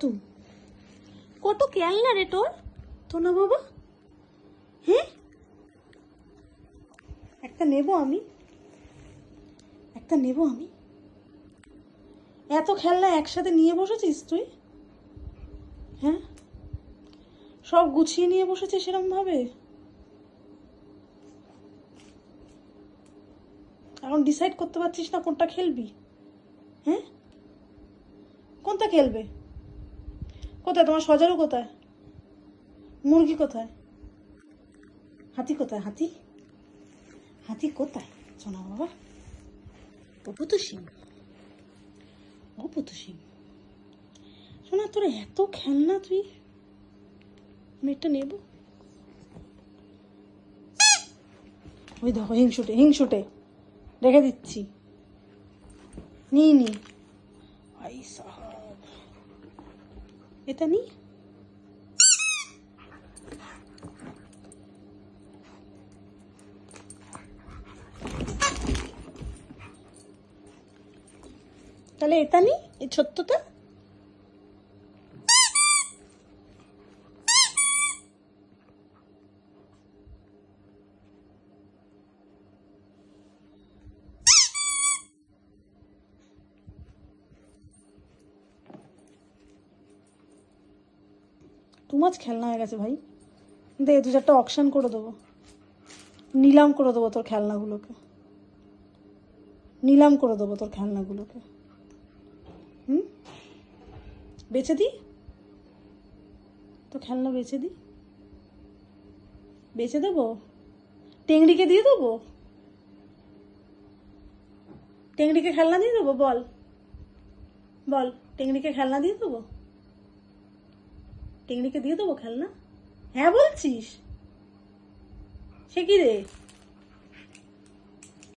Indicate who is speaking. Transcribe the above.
Speaker 1: কত কত খেলনা রে তোর, তো না বাবা? হ্যাঁ, একটা নেব আমি, একটা নেব আমি। এত খেলনা একসাথে নিয়ে বসেছিস তুই? হ্যাঁ, সব গুছিয়ে নিয়ে বসেছিস সেরকম ভাবে? এখন ডিসাইড করতে পারছিস না কোনটা খেলবি? হ্যাঁ, কোনটা খেলবে? কোথায় তোমার সজারু? কোথায় মুরগি? কোথায় হাতি? কোথায় হাতি? হাতি কোথায় সোনা বাবা? অপু তো সিং, অপু তো সিং। সোনা তোর এত খেলনা, তুই আমি একটা নেব। ওই দেখো হিংসুটে, হিংসুটে রেখে দিচ্ছি, নি ভাই সাহাব, এটা নি। তাহলে এটা নি, এই ছোট্টটা। টু মাছ খেলনা হয়ে গেছে ভাই। দে, দু চারটা অকশন করে দেবো, নিলাম করে দেবো তোর খেলনাগুলোকে, নিলাম করে দেবো তোর খেলনাগুলোকে। বেচে দিই তো খেলনা, বেচে দিই, বেচে দেবো। টেংরিকে দিয়ে দেবো, টেংরিকে খেলনা দিয়ে দেবো, বল বল, টেংরিকে খেলনা দিয়ে দেবো, টেংরিকে দিয়ে দেবো খেলনা। হ্যাঁ বলছিস, সে কি রে?